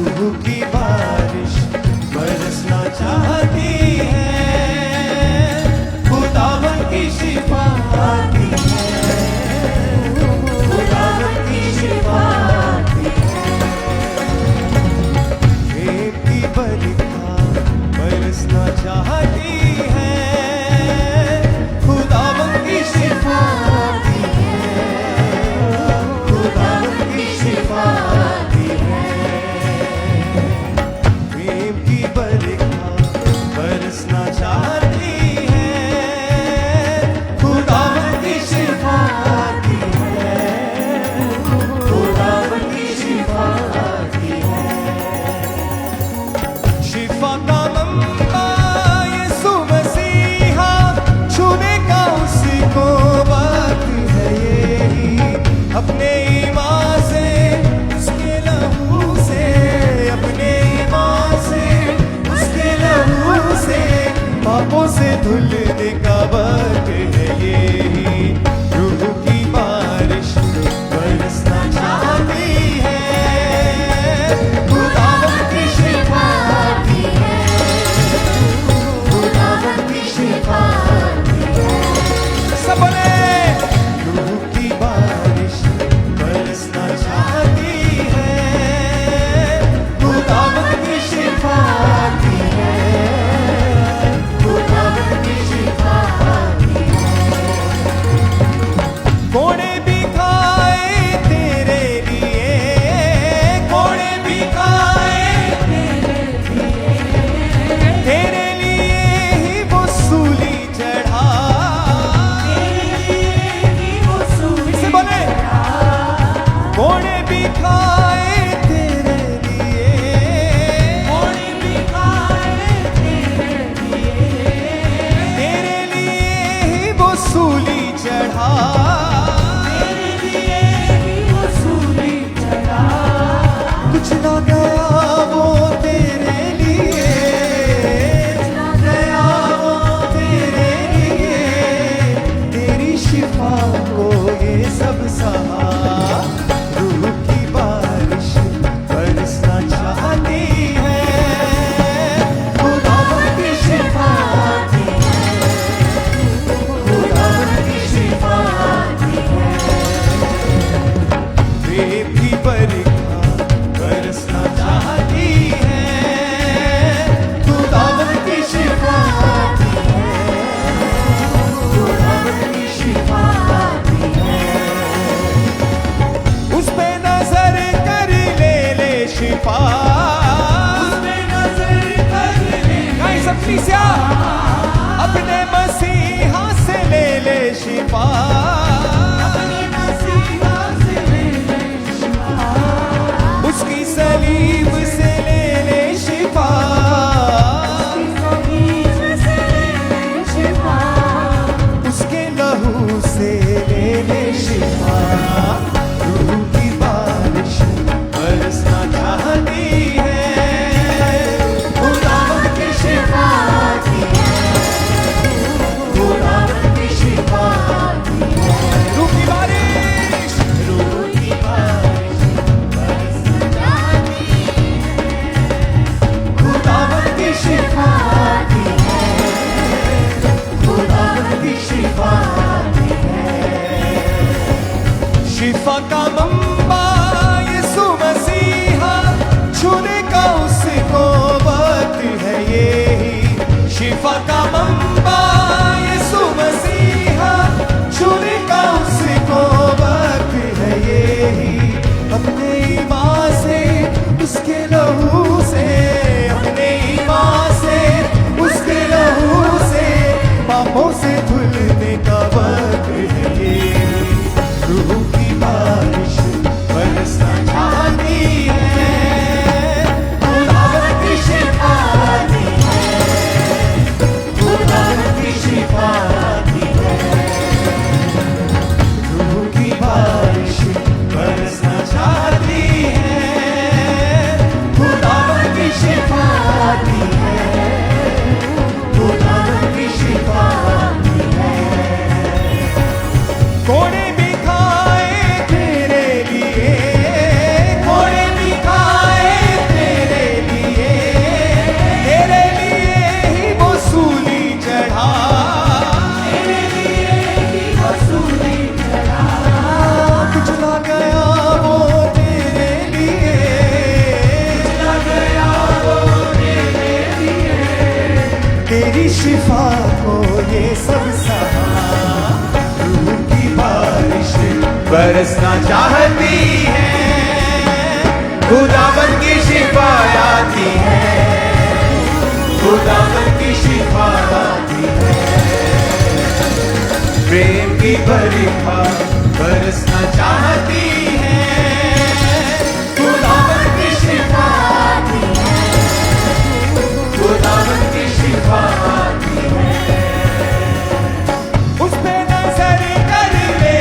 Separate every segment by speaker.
Speaker 1: रूह की बारिश बरसना चाहती है, खुदावन की शिफा आती है, खुदावन की शिफा आती है। प्रेम की बरखा बरसना चाहती है, खुदावन की शिफा आती है, खुदावन की शिफा आती है। प्रेम की बरखा बरसना चाहती है, खुदावन की शिफा आती है, खुदावन की शिफा आती है। शिफा का मंबा यीशु मसीहा, छूने का उसको वक्त है यही। अपने ईमान से उसके लहू से, अपने ईमान से उसके लहू से, पापों से धुलने का वक्त है यही। रूह की बारिश बरसना चाहती है, खुदावन की शिफा आती है, खुदावन की शिफा आती है। सब बोले, रूह की बारिश बरसना चाहती है, खुदावन की शिफा आती है, खुदावन की शिफा आती है। कोड़े भी खाए तेरे लिए, कोड़े भी खाए तेरे लिए ही वो सूली चढ़ा। इसे बोले, कोड़े भी खाए तेरे लिए, कोड़े भी खाए तेरे लिए ही वो सूली चढ़ा, कुछ ना गया वो तेरे लिए, गया वो तेरे लिए, तेरी शिफा को ये सब सहा। रूह की बारिश बरसना चाहती है, खुदावन की शिफा आती है, खुदावन की शिफा आती है। प्रेम की बरखा बरसना चाहती है, खुदावन की शिफा आती है, खुदावन की शिफा आती है। उस पे नजर कर ले शिफा, उस पे नजर कर ले। गाइस अपनी से अपने मसीहा से ले शिफा, अपने मसीहा से ले शिफा, उसकी सलीब से ले शिफा, उसके लहू से ले शिफा। रूह की बारिश बरसना चाहती है, खुदावन की शिफा आती है, खुदावन की शिफा आती है। रूह की बारिश, रूह की बारिश बरसना चाहती है, खुदावन की शिफा आती है, खुदावन की शिफा आती है। शिफा का मंबा यीशु मसीहा, छूने शिफा को ये सब सहा, रूह की बारिश बरसना चाहती है, खुदावन की शिफा आती है, खुदावन की शिफा आती है। प्रेम की बरखा बरसना चाहती है, खुदावन की शिफा आती है, खुदावन की शिफा आती है। उस पे नजर कर ले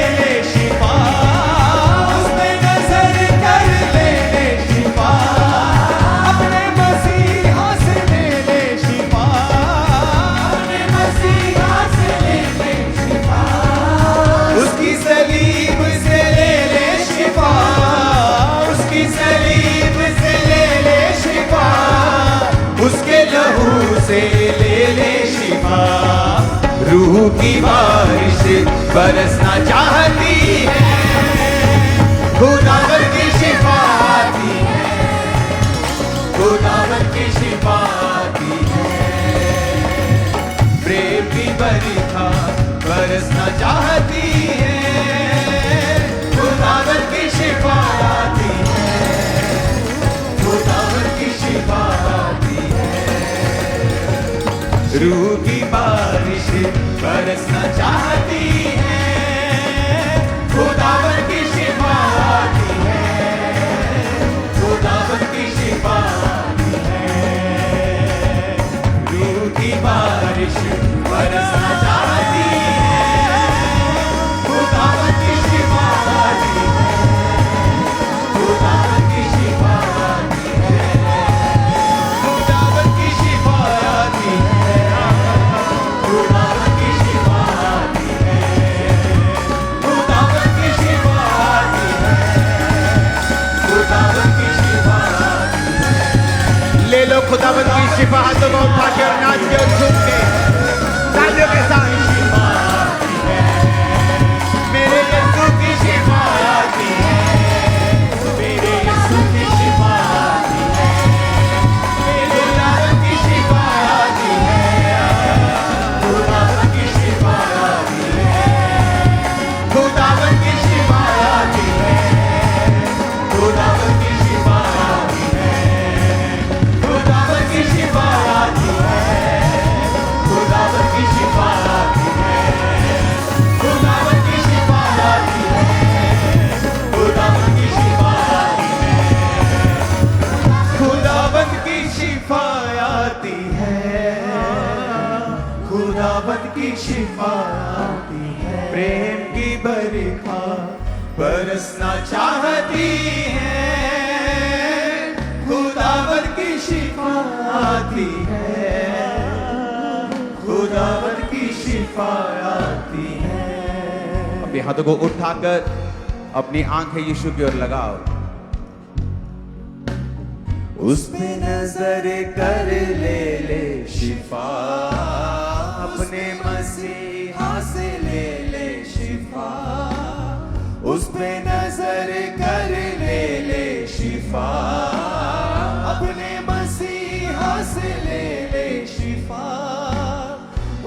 Speaker 1: शिफा, उस पे नजर कर ले शिफा, अपने मसीहा से ले शिफा, अपने मसीहा से ले शिफा, उसकी सलीब से ले शिफा, उसकी सलीब से ले शिफा, उसके लहू से ले शिफा। रूह की बारिश बरसना चाहती है, खुदावन की शिफा आती है, खुदावन की शिफा आती है। प्रेम की बरखा बरसना चाहती है, खुदावन की शिफा आती है, खुदावन की शिफा आती है। रूह की बारिश बरसना चाहती है, खुदावन की शिफा आती है, खुदावन की शिफा आती है। रूह की बारिश बरसना चाहती है, खुदावन की शिफा आती है, खुदावन की शिफा आती है, खुदावन की शिफा आती है, खुदावन की शिफा आती है, खुदावन की शिफा आती है, खुदावन की शिफा आती है। ले लो खुदावन की शिफा, हाथों को उठा के और नाच के और झूम के तालियों के साथ। शिफा आती है, मेरे यीशु की शिफा आती है, मेरे यीशु की शिफा आती है, मेरे खुदावन की शिफा आती है, खुदावन की शिफा आती है, खुदावन की शिफा आती है, खुदावन की शिफा आती है, खुदावन की शिफा आती है, खुदावन की शिफा आती है, खुदावन की शिफा आती है, खुदावन की शिफा आती है, खुदावन की शिफा आती है, खुदावन की शिफा आती है। प्रेम की बरखा बरसना चाहती है, खुदावन की शिफा आती है, खुदावन की शिफा आती है। अपने हाथों को उठाकर अपनी आंखें यीशु की ओर लगाओ। उस पे नजर कर ले शिफा, अपने मसीहा से ले शिफा, उस पे नजर कर ले शिफा, अपने मसीहा से ले शिफा,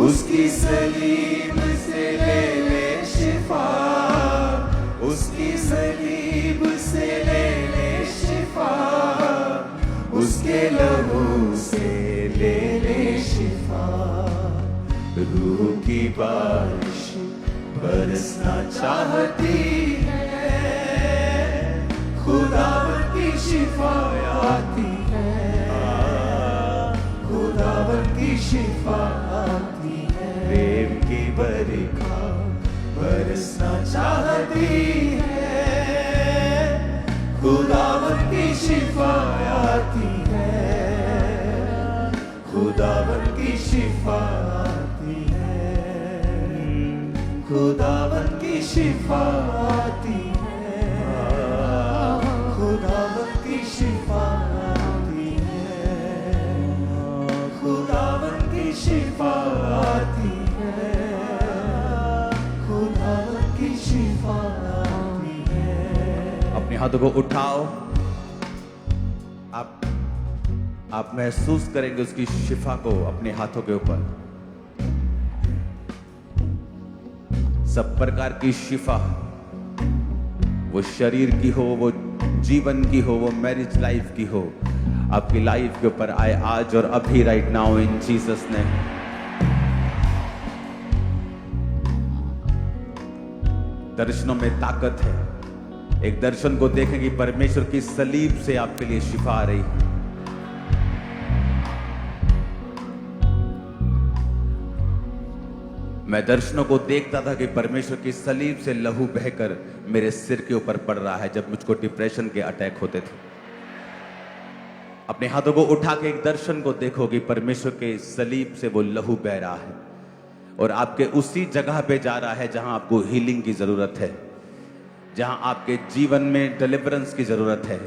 Speaker 1: उसकी सलीब से ले शिफा, उसकी सलीब से ले शिफा, उसके लहू से ले शिफा। रूह की बारिश बरसना चाहती है, खुदावन की शिफा आती है, खुदावन की शिफा आती है। प्रेम की बरखा बरसना चाहती है, खुदावन की शिफा आती है, खुदावन की शिफा आती है, खुदावन की शिफा आती है, खुदावन की शिफा आती है, खुदावन की शिफा आती है, खुदावन की शिफा आती है। अपने हाथों को उठाओ, आप महसूस करेंगे उसकी शिफा को अपने हाथों के ऊपर। सब प्रकार की शिफा, वो शरीर की हो, वो जीवन की हो, वो मैरिज लाइफ की हो, आपकी लाइफ के ऊपर आए आज और अभी, right now in Jesus name. दर्शनों में ताकत है। एक दर्शन को देखें कि परमेश्वर की सलीब से आपके लिए शिफा आ रही है। मैं दर्शनों को देखता था कि परमेश्वर की सलीब से लहू बहकर मेरे सिर के ऊपर पड़ रहा है जब मुझको डिप्रेशन के अटैक होते थे। अपने हाथों को उठा के एक दर्शन को देखो कि परमेश्वर के सलीब से वो लहू बह रहा है और आपके उसी जगह पे जा रहा है जहां आपको हीलिंग की जरूरत है, जहां आपके जीवन में डिलीवरेंस की जरूरत है,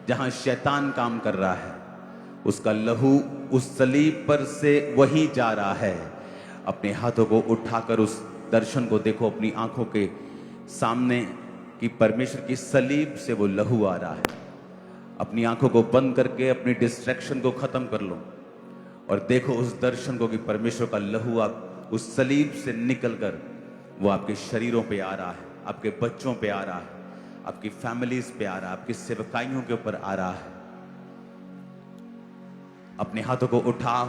Speaker 1: जहां शैतान काम कर रहा है, उसका लहू उस सलीब पर से वही जा रहा है। अपने हाथों को उठाकर उस दर्शन को देखो अपनी आंखों के सामने कि परमेश्वर की सलीब से वो लहू आ रहा है। अपनी आंखों को बंद करके अपनी डिस्ट्रैक्शन को खत्म कर लो और देखो उस दर्शन को कि परमेश्वर का लहू आप उस सलीब से निकलकर वो आपके शरीरों पे आ रहा है, आपके बच्चों पे आ रहा है, आपकी फैमिलीज पे आ रहा है, आपकी सेवकाइयों के ऊपर आ रहा है। अपने हाथों को उठाओ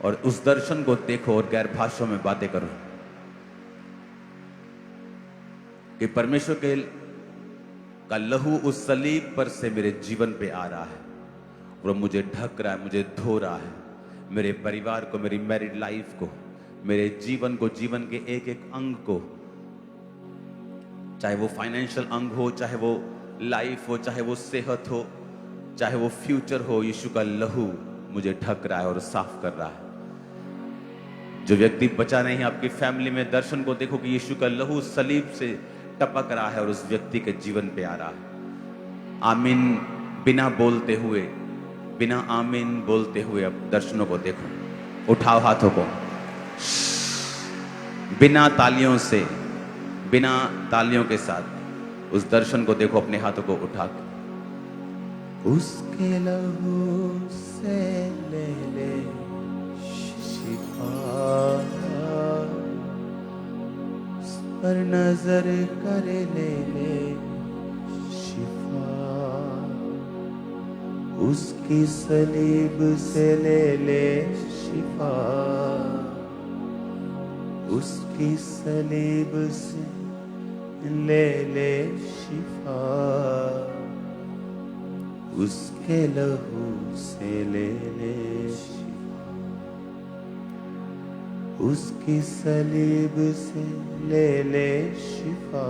Speaker 1: और उस दर्शन को देखो और गैर भाषाओं में बातें करो कि परमेश्वर के का लहू उस सलीब पर से मेरे जीवन पे आ रहा है और मुझे ढक रहा है, मुझे धो रहा है, मेरे परिवार को, मेरी मैरिड लाइफ को, मेरे जीवन को, जीवन के एक एक अंग को, चाहे वो फाइनेंशियल अंग हो, चाहे वो लाइफ हो, चाहे वो सेहत हो, चाहे वो फ्यूचर हो, यीशु का लहू मुझे ढक रहा है और साफ कर रहा है। जो व्यक्ति बचा नहीं, आपकी फैमिली में दर्शन को देखो कि यीशु का लहू सलीब से टपक रहा है और उस व्यक्ति के जीवन पे आ रहा है। आमीन बिना बोलते हुए, बिना आमीन बोलते हुए अब दर्शनों को देखो। उठाओ हाथों को, बिना तालियों से, बिना तालियों के साथ उस दर्शन को देखो। अपने हाथों को उठा के उसके लहू से ले ले शिफा, उस पर नजर कर ले ले शिफा, उसकी सलीब से ले ले शिफा, उसकी सलीब से ले ले शिफा, उसके लहू से ले ले शिफा, उसकी सलीब से ले ले शिफा,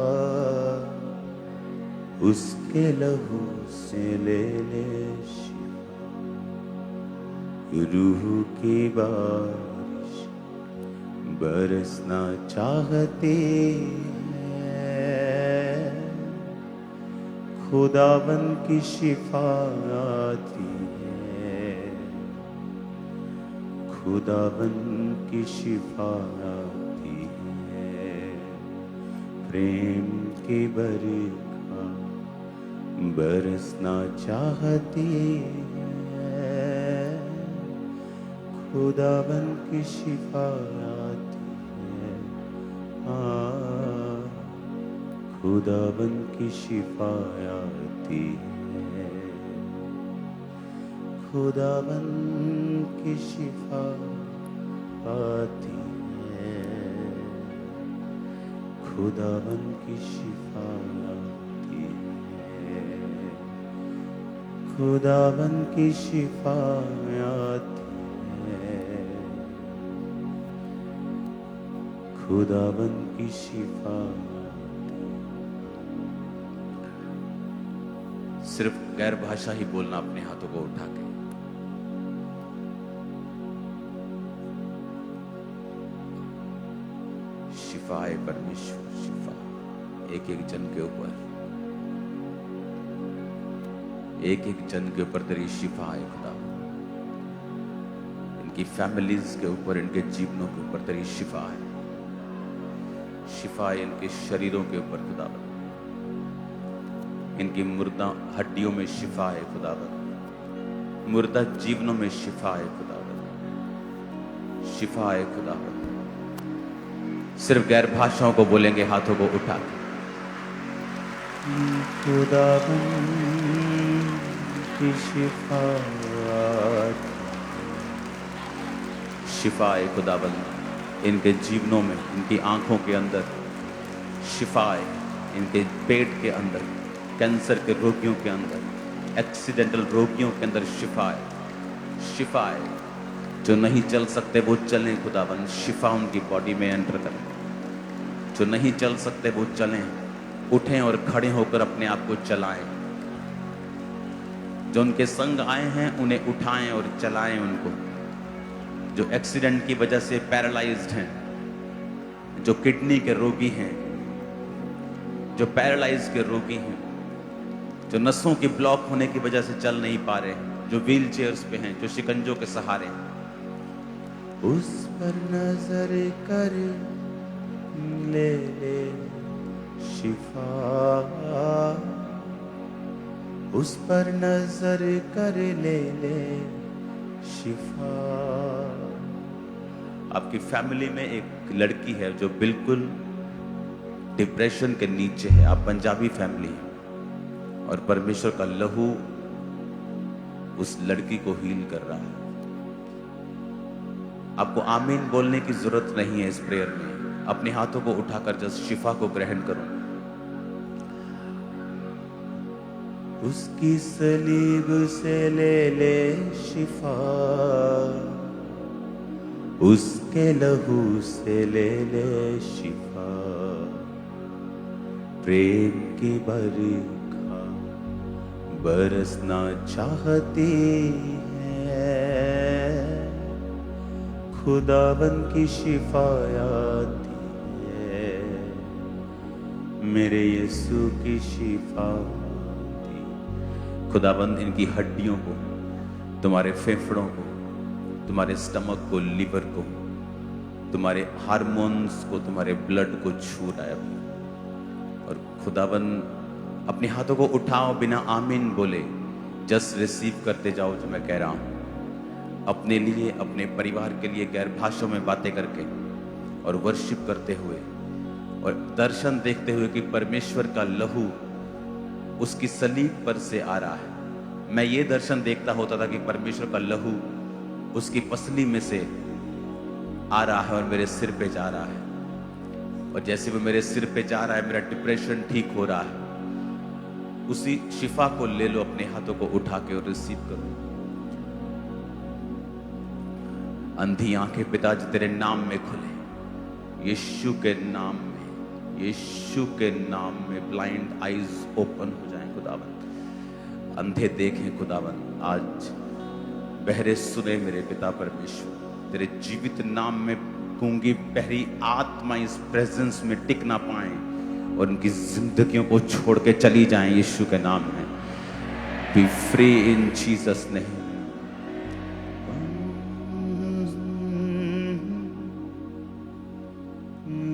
Speaker 1: उसके लहू से ले ले शिफा। रूह की बारिश बरसना चाहती है, खुदावन की शिफा आती है, खुदावन की शिफा आती है, प्रेम की बरखा बरसना चाहती है, खुदावन की शिफा आती है, खुदावन की शिफा आती है, खुदावन की शिफा आती है, खुदावन की शिफा आती है, खुदावन की शिफा आती है, खुदावन की शिफा। सिर्फ गैर भाषा ही बोलना अपने हाथों को उठा के। शिफा है परमेश्वर, शिफा एक एक जन के ऊपर, एक एक जन के ऊपर तेरी शिफा है खुदा। इनकी फैमिलीज के ऊपर, इनके जीवनों के ऊपर तेरी शिफा है। शिफा है इनके शरीरों के ऊपर खुदावन, इनकी मुर्दा हड्डियों में शिफा है खुदावन, मुर्दा जीवनों में शिफा है खुदावन, शिफा है खुदावन, सिर्फ गैर भाषाओं को बोलेंगे हाथों को उठा के।
Speaker 2: खुदाबंद की शिफात,
Speaker 1: शिफाए खुदाबंद, इनके जीवनों में, इनकी आंखों के अंदर शिफाए, इनके पेट के अंदर, कैंसर के रोगियों के अंदर, एक्सीडेंटल रोगियों के अंदर शिफाए, शिफाए। जो नहीं चल सकते वो चलें खुदाबंद, शिफा उनकी बॉडी में एंटर करें। जो नहीं चल सकते वो चलें, उठें और खड़े होकर अपने आप को चलाएं। जो उनके संग आए हैं उन्हें उठाएं और चलाएं उनको। जो एक्सीडेंट की वजह से पैरालाइज्ड हैं, जो किडनी के रोगी हैं, जो पैरालाइज के रोगी हैं, जो नसों की ब्लॉक होने की वजह से चल नहीं पा रहे हैं, जो व्हील चेयर्स पे हैं, जो शिकंजों के सहारे हैं,
Speaker 2: उस पर नजर कर ले ले शिफा, उस पर नजर कर ले ले शिफा।
Speaker 1: आपकी फैमिली में एक लड़की है जो बिल्कुल डिप्रेशन के नीचे है। आप पंजाबी फैमिली है और परमेश्वर का लहू उस लड़की को हील कर रहा है। आपको आमीन बोलने की जरूरत नहीं है इस प्रेयर में। अपने हाथों को उठाकर जस्ट शिफा को ग्रहण करो।
Speaker 2: उसकी सलीब से ले ले शिफा, उसके लहू से ले ले शिफा। प्रेम की बरखा बरसना चाहती है, खुदाबंद की शिफा आती है, मेरे यीशु की शिफा।
Speaker 1: खुदाबंद इनकी हड्डियों को, तुम्हारे फेफड़ों को, तुम्हारे स्टमक को, लिवर को, तुम्हारे हार्मोन्स को, तुम्हारे ब्लड को छू रहा है। और खुदाबंद अपने हाथों को उठाओ, बिना आमीन बोले जस्ट रिसीव करते जाओ जो मैं कह रहा हूं। अपने लिए, अपने परिवार के लिए गैर भाषाओं में बातें करके और वर्शिप करते हुए और दर्शन देखते हुए कि परमेश्वर का लहू उसकी सलीब पर से आ रहा है। मैं ये दर्शन देखता होता था कि परमेश्वर का लहू उसकी पसली में से आ रहा है और मेरे सिर पे जा रहा है। और जैसे वो मेरे सिर पे जा रहा है, मेरा डिप्रेशन ठीक हो रहा है। उसी शिफा को ले लो अपने हाथों को उठा के और रिसीव करो। अंधी आंखें पिताजी तेरे नाम में खुले, यीशु के नाम में, यीशु के नाम में ब्लाइंड आईज ओपन हो जाएं खुदावंद। अंधे देखें खुदावंद, आज बहरे सुने मेरे पिता परमेश्वर। तेरे जीवित नाम में गूंगी बहरी आत्मा इस प्रेजेंस में टिक ना पाए और उनकी जिंदगियों को छोड़ के चली जाएं यीशु के नाम में। B free in Jesus name.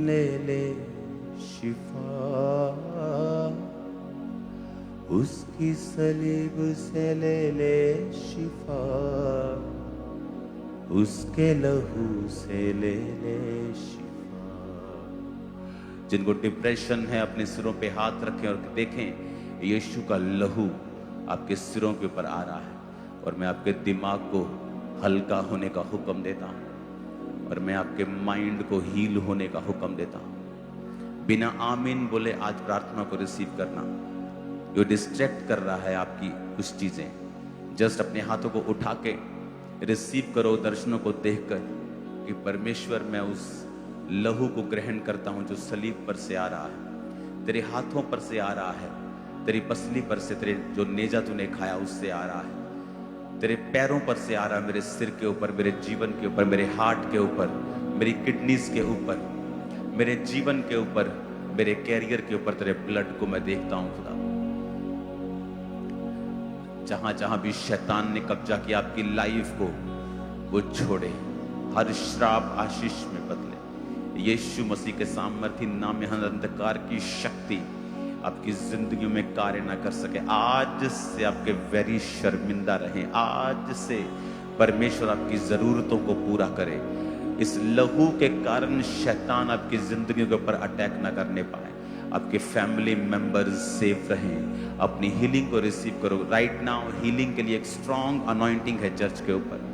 Speaker 2: ले ले शिफा, उसकी सलीब से ले ले शिफा, उसके लहू से ले ले शिफा।
Speaker 1: जिनको डिप्रेशन है अपने सिरों पे हाथ रखें और देखें यीशु का लहू आपके सिरों के ऊपर आ रहा है। और मैं आपके दिमाग को हल्का होने का हुक्म देता हूं और मैं आपके माइंड को हील होने का हुक्म देता हूं। बिना आमीन बोले आज प्रार्थना को रिसीव करना। जो डिस्ट्रैक्ट कर रहा है आपकी कुछ चीजें, जस्ट अपने हाथों को उठा के रिसीव करो दर्शनों को देखकर कि परमेश्वर मैं उस लहू को ग्रहण करता हूं जो सलीब पर से आ रहा है, तेरे हाथों पर से आ रहा है, तेरी पसली पर से, तेरे जो नेजा तूने खाया उससे आ रहा है, तेरे पैरों पर से आ रहा है, मेरे सिर के ऊपर, मेरे जीवन के ऊपर, मेरे हार्ट के ऊपर, मेरी किडनीज के ऊपर, मेरे जीवन के ऊपर, मेरे कैरियर के ऊपर तेरे ब्लड को मैं देखता हूं खुदा। जहां जहां भी शैतान ने कब्जा किया आपकी लाइफ को, वो छोड़े, हर श्राप आशीष में बदले। यीशु मसीह के सामर्थ्य नाम में हर अंधकार की शक्ति आपकी जिंदगी में कार्य ना कर सके। आज से आपके वैरी शर्मिंदा रहें। आज से परमेश्वर आपकी जरूरतों को पूरा करे।
Speaker 2: इस लहू के कारण शैतान आपकी जिंदगी के ऊपर अटैक ना करने पाए। आपके फैमिली मेंबर्स सेफ रहें। अपनी हीलिंग को रिसीव करो। राइट नाउ हीलिंग के लिए एक स्ट्रॉन्ग अनॉइंटिंग है चर्च के ऊपर।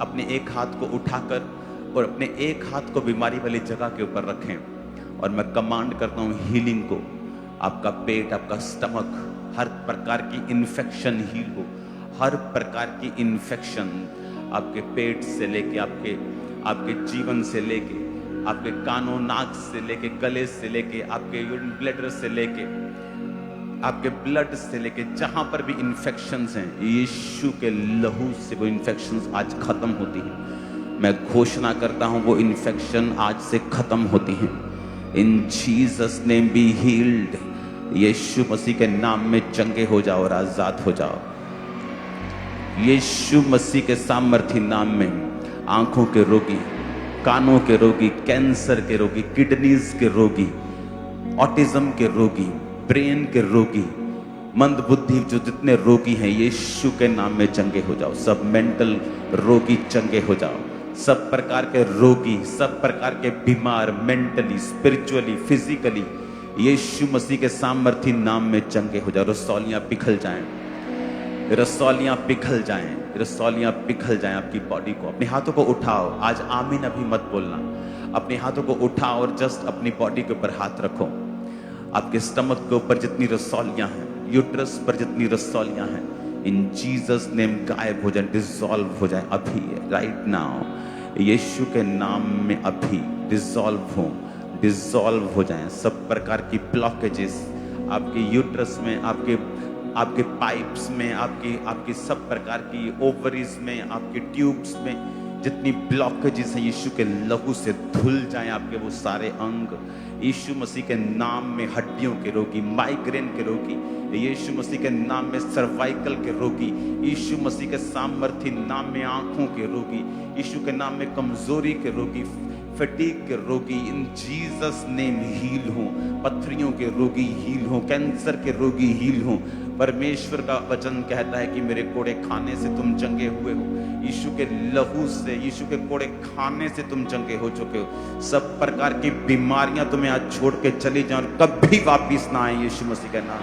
Speaker 2: अपने एक हाथ को उठाकर और अपने एक हाथ को बीमारी वाली जगह के ऊपर रखें और मैं कमांड करता हूं हीलिंग को। आपका पेट, आपका स्टमक, हर प्रकार की इन्फेक्शन हील हो। हर प्रकार की इन्फेक्शन आपके पेट से लेके आपके जीवन से लेके आपके कानों नाक से लेके गले से लेके आपके यूरिन ब्लैडर से लेके आपके ब्लड से लेके जहां पर भी इन्फेक्शंस हैं, यीशु के लहू से वो इन्फेक्शंस आज खत्म होती हैं। मैं घोषणा करता हूं वो इन्फेक्शन आज से खत्म होती हैं। In Jesus name be healed. Yeshu Masih के नाम में चंगे हो जाओ और आजाद हो जाओ। यीशु मसीह के सामर्थी नाम में आंखों के रोगी, कानों के रोगी, कैंसर के रोगी, किडनीज के रोगी, ऑटिज्म के रोगी, ब्रेन के रोगी, मंदबुद्धि जो जितने रोगी हैं, यीशु के नाम में चंगे हो जाओ। सब मेंटल रोगी चंगे हो जाओ। सब प्रकार के रोगी, सब प्रकार के बीमार, मेंटली, स्पिरिचुअली, फिजिकली, यीशु मसीह के सामर्थी नाम में चंगे हो जाओ। रसौलियां पिघल जाएं, रसौलियां पिघल जाएं, रसौलियां पिघल जाएं आपकी बॉडी को। अपने हाथों को उठाओ। आज आमीन अभी मत बोलना। अपने हाथों को उठाओ और जस्ट अपनी बॉडी के ऊपर हाथ रखो। आपके स्टमक के ऊपर जितनी रसौलियां हैं, यूट्रस पर जितनी रसौलियां हैं, इन जीसस नेम गायब हो जाए, डिसॉल्व हो जाए अभी, राइट नाउ। यीशु के नाम में अभी डिसॉल्व हो जाएं सब प्रकार की ब्लॉकेजेस आपके यूट्रस में, आपके पाइप्स में, आपकी सब प्रकार की ओवरीज में, आपके ट्यूब्स में जितनी ब्लॉकेजेस हैं, यीशु के लहू से धुल जाएं आपके वो सारे अंग। यीशु मसीह के नाम में हड्डियों के रोगी, माइग्रेन के रोगी, यीशु मसीह के नाम में सर्वाइकल के रोगी, यीशु मसीह के सामर्थी नाम में आंखों के रोगी, यीशु के नाम में कमजोरी के रोगी, फटीग के रोगी, इन जीसस नेम हील हो। पथरियों के रोगी हील हो, कैंसर के रोगी हील हो। परमेश्वर का वचन कहता है कि मेरे कोड़े खाने से तुम चंगे हुए हो। यीशु के लहू से, यीशु के कोड़े खाने से तुम चंगे हो चुके हो। सब प्रकार की बीमारियां तुम्हें आज छोड़ के चली जाएं और कभी वापिस ना आए यीशु मसीह का नाम।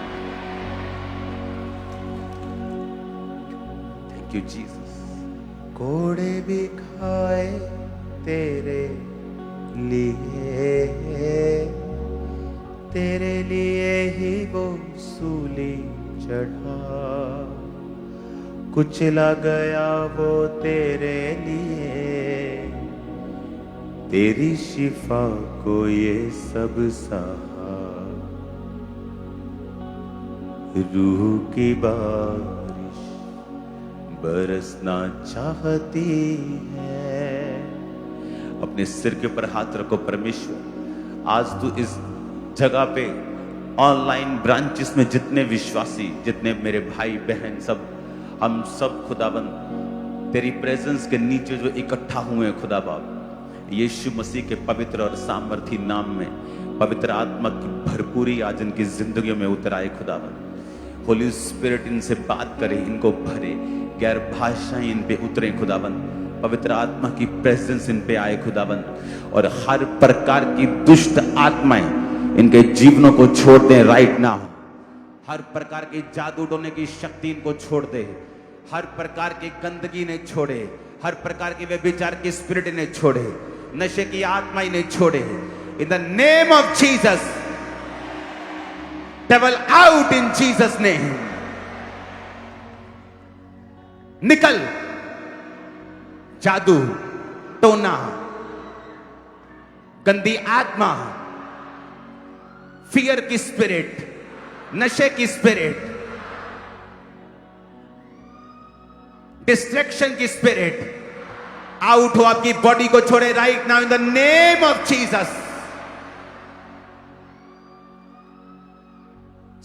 Speaker 2: Thank you Jesus.
Speaker 1: कोड़े भी खाए तेरे लिए ही वो सूली चढ़ा, कुचला गया वो तेरे लिए, तेरी शिफा को ये सब सहा। रूह की बारिश बरसना चाहती है।
Speaker 2: अपने सिर के ऊपर हाथ रखो। परमेश्वर, आज तू इस जगह पे ऑनलाइन ब्रांचेस में जितने विश्वासी, जितने मेरे भाई बहन, हम सब खुदाबंद तेरी प्रेजेंस के नीचे जो इकट्ठा हुए हैं खुदा बाप, यीशु मसीह के पवित्र और सामर्थी नाम में पवित्र आत्मा की भरपूरी आज इनकी जिंदगियों में उतर आए खुदाबंद। होली स्पिरिट इनसे बात करे, इनको भरे, गैर भाषाएं इन पे उतरे खुदाबंद। पवित्र आत्मा की प्रेजेंस इन पे आए खुदाबंद और हर प्रकार की दुष्ट आत्माएं इनके जीवनों को छोड़ दें राइट नाउ। हर प्रकार की जादू टोने की शक्ति इनको छोड़ दे। हर प्रकार की गंदगी ने छोड़े, हर प्रकार की व्यभिचार की स्पिरिट इन्हें छोड़े, नशे की आत्मा इन्हें छोड़े। In the name of Jesus, devil out in Jesus name. निकल जादू टोना, गंदी आत्मा, फियर की स्पिरिट, नशे की स्पिरिट, डिस्ट्रैक्शन की स्पिरिट, आउट हो आपकी बॉडी को छोड़े right now in the name of Jesus.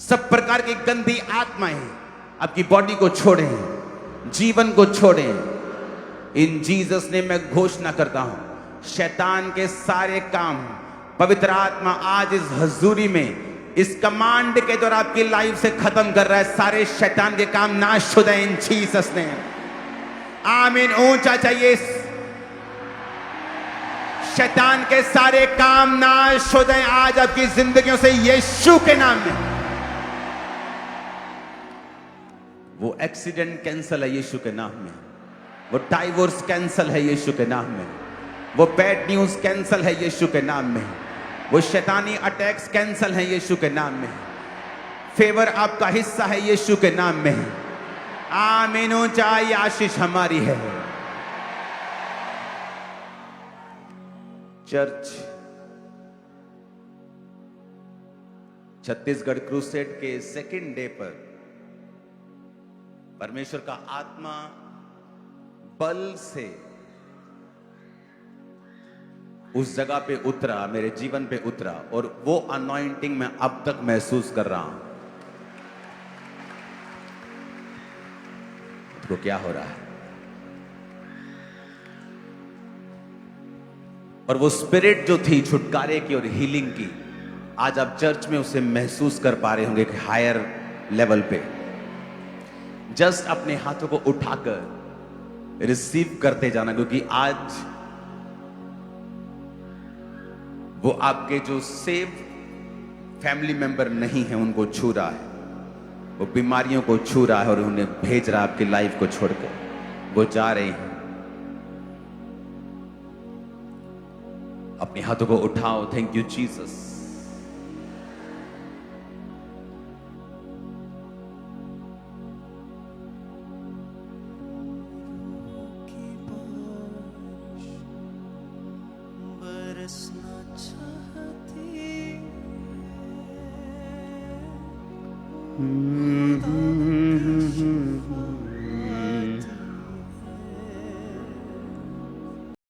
Speaker 2: सब प्रकार की गंदी आत्माएं आपकी बॉडी को छोड़ें, जीवन को छोड़ें। इन जीसस ने मैं घोषणा करता हूं, शैतान के सारे काम पवित्र आत्मा आज इस हजूरी में इस कमांड के द्वारा आपकी लाइफ से खत्म कर रहा है। सारे शैतान के काम नाश हो जाए इन जीसस ने। आमीन। ऊंचा चाहिए। शैतान के सारे काम नाश हो जाएं आज आपकी जिंदगियों से यीशु के नाम में। वो एक्सीडेंट कैंसल है यीशु के नाम में, वो डाइवोर्स कैंसल है यीशु के नाम में, वो बैड न्यूज कैंसल है यीशु के नाम में, वो शैतानी अटैक्स कैंसल है यीशु के नाम में। फेवर आपका हिस्सा है यीशु के नाम में। आमीन। ऊंचाई आशीष हमारी है। चर्च छत्तीसगढ़ क्रूसेड के सेकंड डे पर परमेश्वर का आत्मा बल से उस जगह पे उतरा, मेरे जीवन पे उतरा, और वो अनॉइंटिंग मैं अब तक महसूस कर रहा हूं। तो क्या हो रहा है? और वो स्पिरिट जो थी छुटकारे की और हीलिंग की, आज आप चर्च में उसे महसूस कर पा रहे होंगे, एक हायर लेवल पे। जस्ट अपने हाथों को उठाकर रिसीव करते जाना, क्योंकि आज वो आपके जो सेव फैमिली मेंबर नहीं है उनको छू रहा है, वो बीमारियों को छू रहा है और उन्हें भेज रहा है आपकी लाइफ को छोड़कर। वो जा रहे हैं। अपने हाथों को उठाओ। Thank you Jesus.